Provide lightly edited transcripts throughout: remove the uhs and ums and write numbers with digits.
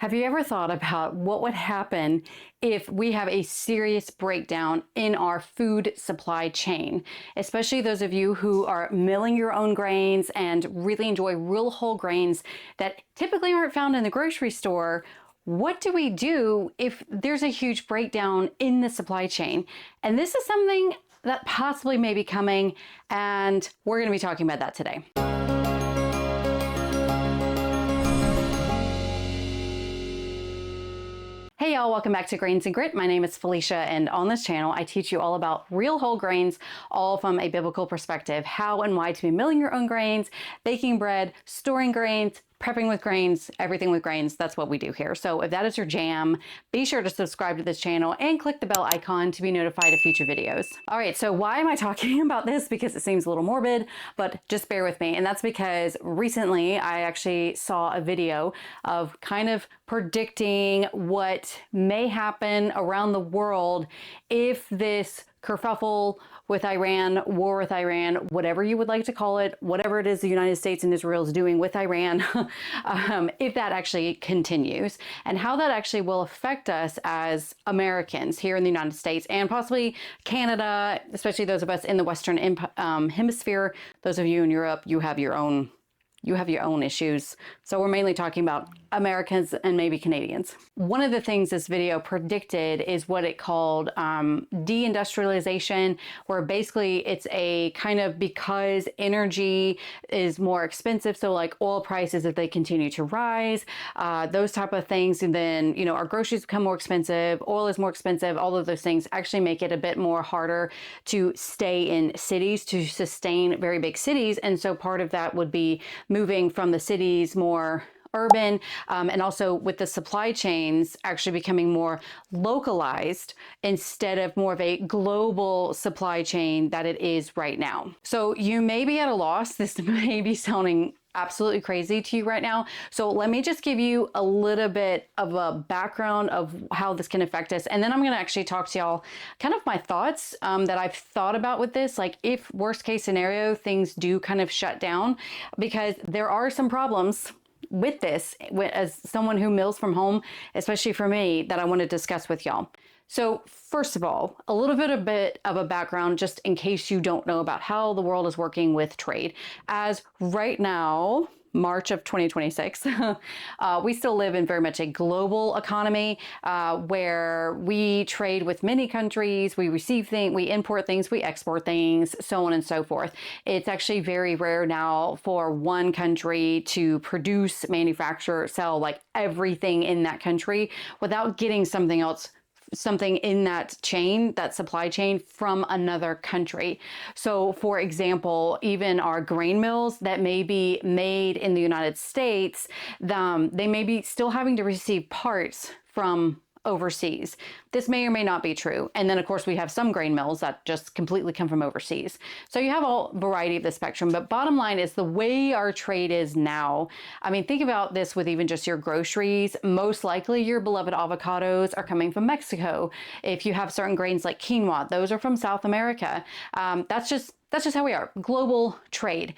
Have you ever thought about what would happen if we have a serious breakdown in our food supply chain? Especially those of you who are milling your own grains and really enjoy real whole grains that typically aren't found in the grocery store. What do we do if there's a huge breakdown in the supply chain? And this is something that possibly may be coming, and we're going to be talking about that today. Hey y'all, welcome back to Grains and Grit. My name is Felicia, and on this channel I teach you all about real whole grains, all from a biblical perspective, how and why to be milling your own grains, baking bread, storing grains, prepping with grains, everything with grains. That's what we do here. So if that is your jam, be sure to subscribe to this channel and click the bell icon to be notified of future videos. All right, so why am I talking about this? Because it seems a little morbid, but just bear with me. And that's because recently I actually saw a video of kind of predicting what may happen around the world if this kerfuffle with Iran, war with Iran, whatever you would like to call it, whatever it is the United States and Israel is doing with Iran, if that actually continues, and how that actually will affect us as Americans here in the United States and possibly Canada, especially those of us in the Western hemisphere. Those of you in Europe, you have your own issues. So we're mainly talking about Americans and maybe Canadians. One of the things this video predicted is what it called deindustrialization, where basically it's a kind of, because energy is more expensive, so like oil prices, if they continue to rise, those type of things, and then, you know, our groceries become more expensive, oil is more expensive, all of those things actually make it a bit more harder to stay in cities, to sustain very big cities. And so part of that would be moving from the cities more urban, and also with the supply chains actually becoming more localized instead of more of a global supply chain that it is right now. So you may be at a loss. This may be sounding absolutely crazy to you right now. So let me just give you a little bit of a background of how this can affect us. And then I'm going to actually talk to y'all kind of my thoughts that I've thought about with this. Like if worst case scenario, things do kind of shut down, because there are some problems with this as someone who mills from home, especially for me, that I want to discuss with y'all. So first of all, a little bit of a background, just in case you don't know about how the world is working with trade. As right now, March of 2026, we still live in very much a global economy where we trade with many countries, we receive things, we import things, we export things, so on and so forth. It's actually very rare now for one country to produce, manufacture, sell like everything in that country without getting something in that chain, that supply chain, from another country. So for example, even our grain mills that may be made in the United States, they may be still having to receive parts from overseas. This may or may not be true. And then of course we have some grain mills that just completely come from overseas. So you have a variety of the spectrum, but bottom line is the way our trade is now. I mean, think about this with even just your groceries. Most likely your beloved avocados are coming from Mexico. If you have certain grains like quinoa, those are from South America. That's just how we are. Global trade.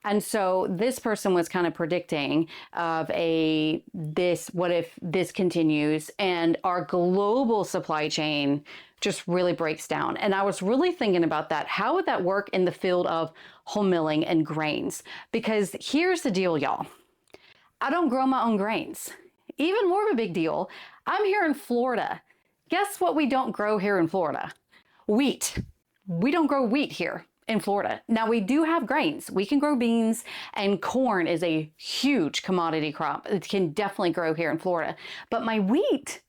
And so this person was kind of predicting of what if this continues and our global supply chain just really breaks down. And I was really thinking about that. How would that work in the field of home milling and grains? Because here's the deal, y'all. I don't grow my own grains. Even more of a big deal, I'm here in Florida. Guess what we don't grow here in Florida? Wheat. We don't grow wheat here in Florida. Now we do have grains. We can grow beans, and corn is a huge commodity crop. It can definitely grow here in Florida. But my wheat,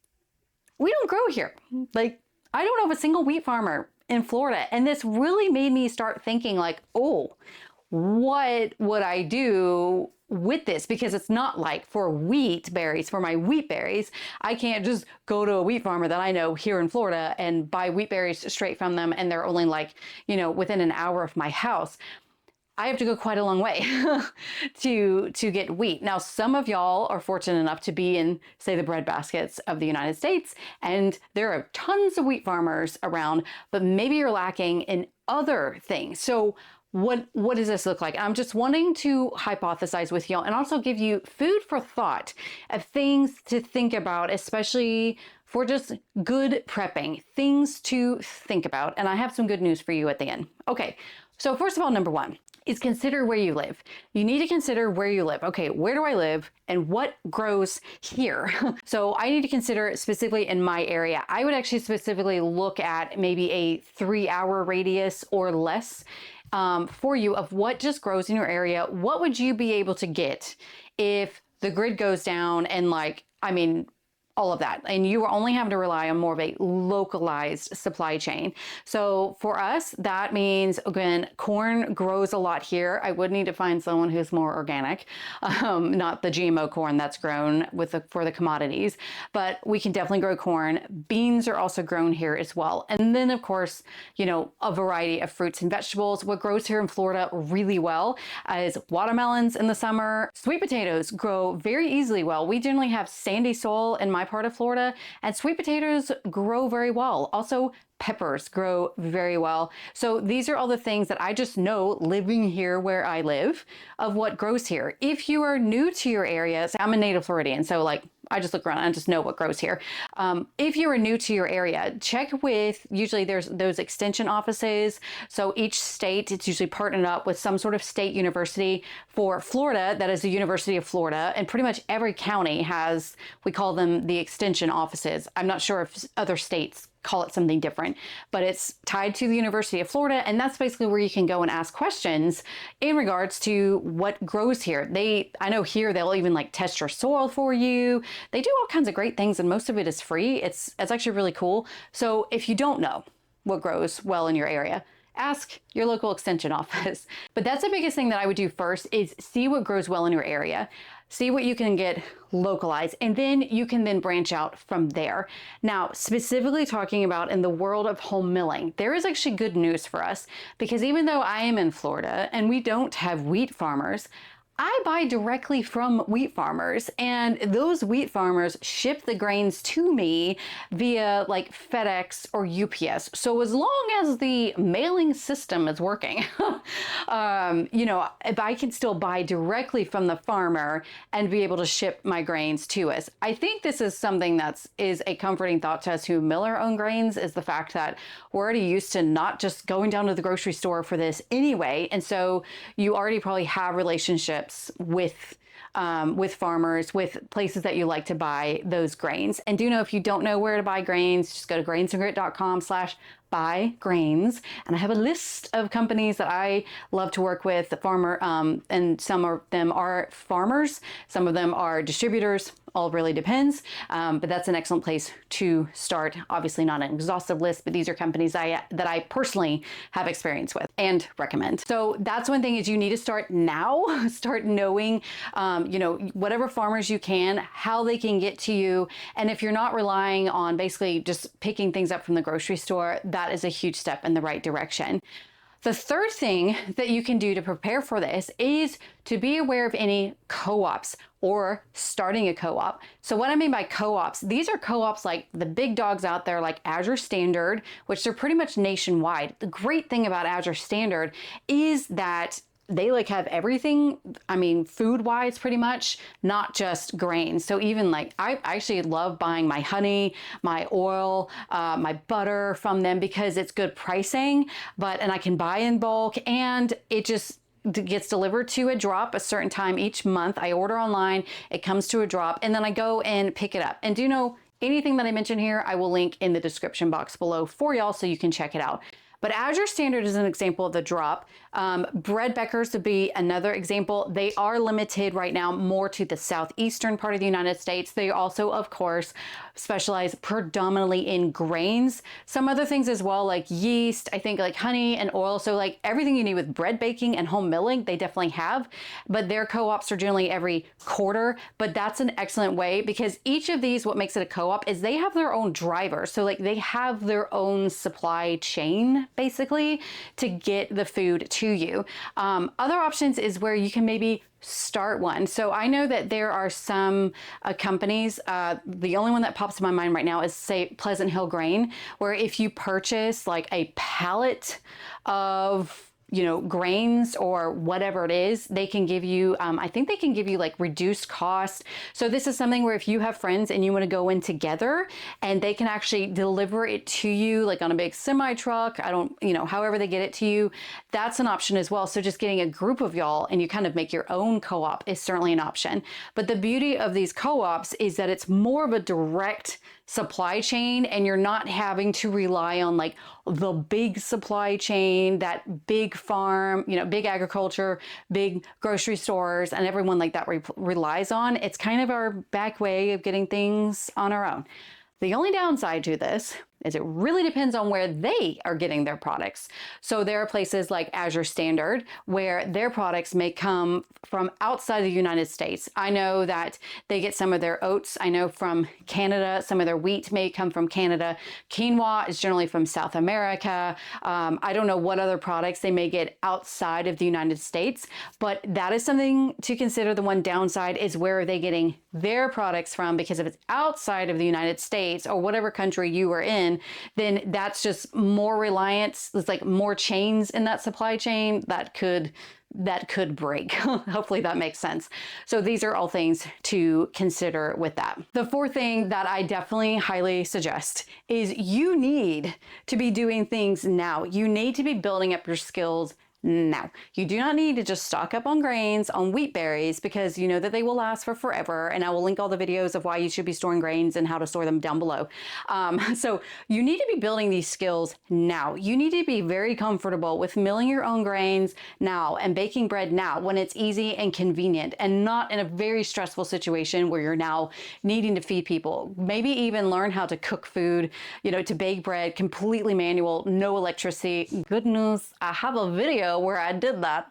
we don't grow here. Like, I don't know of a single wheat farmer in Florida. And this really made me start thinking like, oh, what would I do with this? Because it's not like for wheat berries, for my wheat berries, I can't just go to a wheat farmer that I know here in Florida and buy wheat berries straight from them, and they're only like, you know, within an hour of my house. I have to go quite a long way to get wheat. Now, some of y'all are fortunate enough to be in, say, the breadbaskets of the United States, and there are tons of wheat farmers around, but maybe you're lacking in other things. So what does this look like? I'm just wanting to hypothesize with y'all and also give you food for thought of things to think about, especially for just good prepping, things to think about. And I have some good news for you at the end. Okay, so first of all, number one is consider where you live. You need to consider where you live. Okay, where do I live and what grows here? So I need to consider specifically in my area. I would actually specifically look at maybe a 3-hour radius or less for you of what just grows in your area. What would you be able to get if the grid goes down and like, I mean, all of that, and you are only having to rely on more of a localized supply chain. So for us, that means, again, corn grows a lot here. I would need to find someone who's more organic, not the GMO corn that's grown for the commodities, but we can definitely grow corn. Beans are also grown here as well. And then of course, you know, a variety of fruits and vegetables. What grows here in Florida really well is watermelons in the summer. Sweet potatoes grow very easily well. We generally have sandy soil in my part of Florida, and sweet potatoes grow very well. Also, peppers grow very well. So these are all the things that I just know living here where I live of what grows here. If you are new to your area, so I'm a native Floridian, so like I just look around and just know what grows here. If you are new to your area, check with, usually there's those extension offices. So each state, it's usually partnered up with some sort of state university. For Florida, that is the University of Florida, and pretty much every county has, we call them the extension offices. I'm not sure if other states call it something different, but it's tied to the University of Florida. And that's basically where you can go and ask questions in regards to what grows here. I know here they'll even like test your soil for you. They do all kinds of great things, and most of it is free. It's actually really cool. So if you don't know what grows well in your area, ask your local extension office. But that's the biggest thing that I would do first is see what grows well in your area. See what you can get localized, and then you can then branch out from there. Now, specifically talking about in the world of home milling, there is actually good news for us, because even though I am in Florida and we don't have wheat farmers, I buy directly from wheat farmers, and those wheat farmers ship the grains to me via like FedEx or UPS. So as long as the mailing system is working, you know, if I can still buy directly from the farmer and be able to ship my grains to us. I think this is something is a comforting thought to us who mill our own grains, is the fact that we're already used to not just going down to the grocery store for this anyway. And so you already probably have relationships with farmers, with places that you like to buy those grains. And do know, if you don't know where to buy grains, just go to grainsandgrit.com/buy grains. And I have a list of companies that I love to work with, the farmer, and some of them are farmers, some of them are distributors. All really depends, but that's an excellent place to start. Obviously not an exhaustive list, but these are companies that I personally have experience with and recommend. So that's one thing, is you need to start now. Start knowing, you know, whatever farmers you can, how they can get to you. And if you're not relying on basically just picking things up from the grocery store, that is a huge step in the right direction. The third thing that you can do to prepare for this is to be aware of any co-ops or starting a co-op. So what I mean by co-ops, these are co-ops like the big dogs out there, like Azure Standard, which they're pretty much nationwide. The great thing about Azure Standard is that they like have everything, I mean, food wise, pretty much, not just grains. So even like, I actually love buying my honey, my oil, my butter from them, because it's good pricing, and I can buy in bulk, and it just gets delivered to a drop a certain time each month. I order online, it comes to a drop, and then I go and pick it up. And do you know, anything that I mention here, I will link in the description box below for y'all so you can check it out. But Azure Standard is an example of the drop. Bread Beckers would be another example. They are limited right now more to the southeastern part of the United States. They also, of course, specialize predominantly in grains. Some other things as well, like yeast, I think like honey and oil. So like everything you need with bread baking and home milling, they definitely have. But their co-ops are generally every quarter. But that's an excellent way, because each of these, what makes it a co-op is they have their own driver. So like they have their own supply chain, basically, to get the food to you. Other options is where you can maybe start one. So I know that there are some companies, the only one that pops in my mind right now is, say, Pleasant Hill Grain, where if you purchase like a pallet of grains or whatever it is, they can give you, I think they can give you like reduced cost. So this is something where if you have friends and you want to go in together and they can actually deliver it to you like on a big semi truck, I don't, however they get it to you, that's an option as well. So just getting a group of y'all and you kind of make your own co-op is certainly an option. But the beauty of these co-ops is that it's more of a direct supply chain and you're not having to rely on like the big supply chain, that big farm, big agriculture, big grocery stores, and everyone like that relies on. It's kind of our back way of getting things on our own. The only downside to this is it really depends on where they are getting their products. So there are places like Azure Standard where their products may come from outside the United States. I know that they get some of their oats, I know from Canada, some of their wheat may come from Canada. Quinoa is generally from South America. I don't know what other products they may get outside of the United States, but that is something to consider. The one downside is where are they getting their products from, because if it's outside of the United States or whatever country you are in, then that's just more reliance. There's like more chains in that supply chain that could break. Hopefully that makes sense. So these are all things to consider with that. The fourth thing that I definitely highly suggest is you need to be doing things now. You need to be building up your skills now. You do not need to just stock up on grains, on wheat berries, because you know that they will last for forever. And I will link all the videos of why you should be storing grains and how to store them down below. So you need to be building these skills now. You need to be very comfortable with milling your own grains now and baking bread now when it's easy and convenient and not in a very stressful situation where you're now needing to feed people. Maybe even learn how to cook food, to bake bread completely manual, no electricity. Good news, I have a video where I did that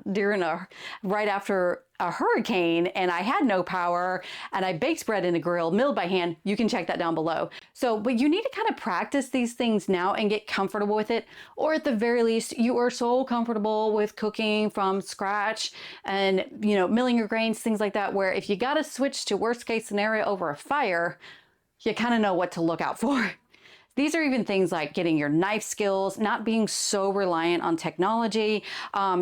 right after a hurricane and I had no power and I baked bread in a grill, milled by hand. You can check that down below. But you need to kind of practice these things now and get comfortable with it. Or at the very least, you are so comfortable with cooking from scratch and, milling your grains, things like that, where if you got to switch to worst case scenario over a fire, you kind of know what to look out for. These are even things like getting your knife skills, not being so reliant on technology,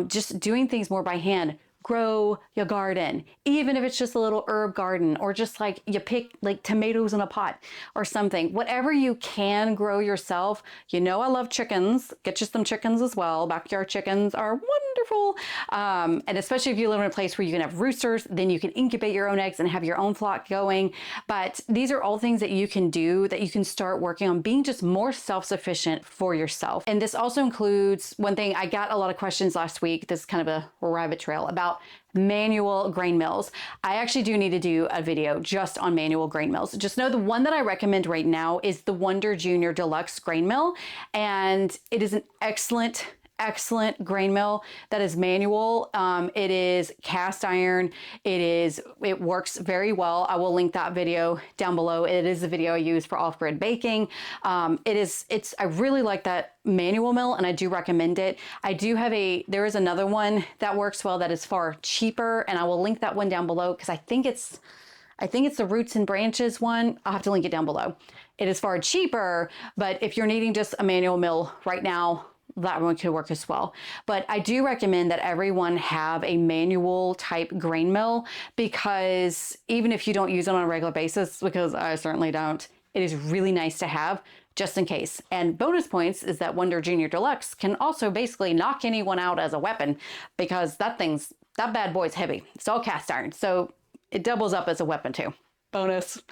just doing things more by hand. Grow your garden, even if it's just a little herb garden, or just like you pick like tomatoes in a pot or something. Whatever you can grow yourself. I love chickens. Get you some chickens as well. Backyard chickens are wonderful. And especially if you live in a place where you can have roosters, then you can incubate your own eggs and have your own flock going. But these are all things that you can do, that you can start working on being just more self-sufficient for yourself. And this also includes one thing. I got a lot of questions last week. This is kind of a rabbit trail about manual grain mills. I actually do need to do a video just on manual grain mills. Just know the one that I recommend right now is the Wonder Junior Deluxe grain mill. And it is an excellent grain mill that is manual. It is cast iron. It works very well. I will link that video down below. It is the video I use for off-grid baking. I really like that manual mill and I do recommend it. There is another one that works well that is far cheaper, and I will link that one down below because I think it's the Roots and Branches one. I'll have to link it down below. It is far cheaper, but if you're needing just a manual mill right now, that one could work as well. But I do recommend that everyone have a manual type grain mill, because even if you don't use it on a regular basis, because I certainly don't, it is really nice to have just in case. And bonus points is that Wonder Junior Deluxe can also basically knock anyone out as a weapon, because that bad boy's heavy. It's all cast iron. So it doubles up as a weapon too. Bonus.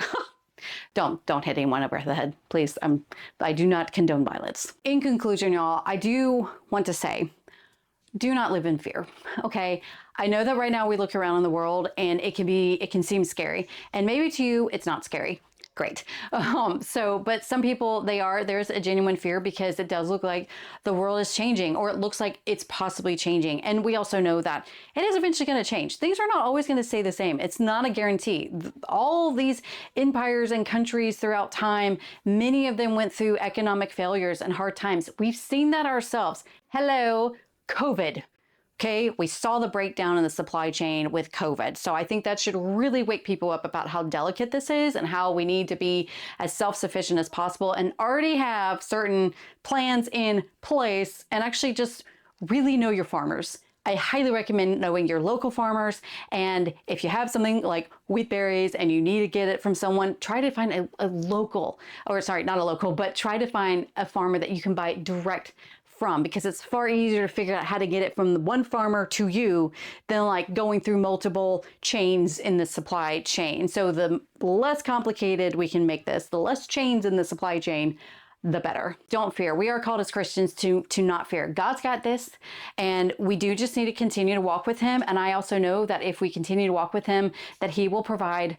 Don't hit anyone over the head, please. I do not condone violence. In conclusion, y'all, I do want to say, do not live in fear, okay? I know that right now we look around in the world and it can seem scary. And maybe to you, it's not scary. Great. But some people, there's a genuine fear because it does look like the world is changing, or it looks like it's possibly changing. And we also know that it is eventually going to change. Things are not always going to stay the same. It's not a guarantee. All these empires and countries throughout time, many of them went through economic failures and hard times. We've seen that ourselves. Hello, COVID. Okay, we saw the breakdown in the supply chain with COVID. So I think that should really wake people up about how delicate this is and how we need to be as self-sufficient as possible and already have certain plans in place and actually just really know your farmers. I highly recommend knowing your local farmers. And if you have something like wheat berries and you need to get it from someone, try to find a local, or sorry, not a local, but try to find a farmer that you can buy direct from, because it's far easier to figure out how to get it from the one farmer to you than like going through multiple chains in the supply chain. So the less complicated we can make this, the less chains in the supply chain, the better. Don't fear. We are called as Christians to not fear. God's got this, and we do just need to continue to walk with him. And I also know that if we continue to walk with him, that he will provide.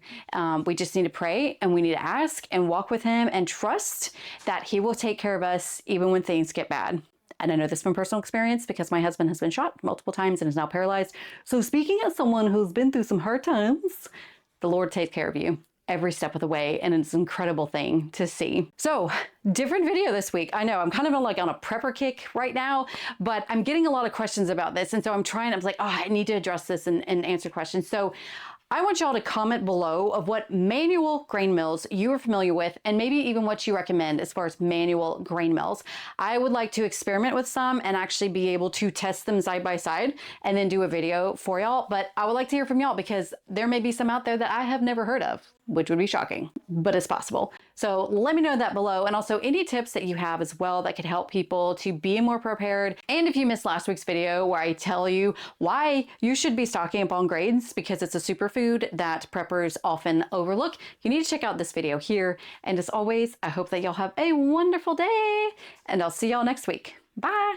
We just need to pray, and we need to ask and walk with him and trust that he will take care of us even when things get bad. And I know this from personal experience because my husband has been shot multiple times and is now paralyzed. So speaking as someone who's been through some hard times, the Lord takes care of you every step of the way, and it's an incredible thing to see. So, different video this week. I know I'm kind of like on a prepper kick right now, but I'm getting a lot of questions about this, and so I'm like, oh, I need to address this and answer questions. So I want y'all to comment below of what manual grain mills you are familiar with, and maybe even what you recommend as far as manual grain mills. I would like to experiment with some and actually be able to test them side by side and then do a video for y'all. But I would like to hear from y'all because there may be some out there that I have never heard of, which would be shocking, but it's possible. So let me know that below, and also any tips that you have as well that could help people to be more prepared. And if you missed last week's video where I tell you why you should be stocking up on grains because it's a superfood that preppers often overlook, you need to check out this video here. And as always, I hope that y'all have a wonderful day, and I'll see y'all next week. Bye.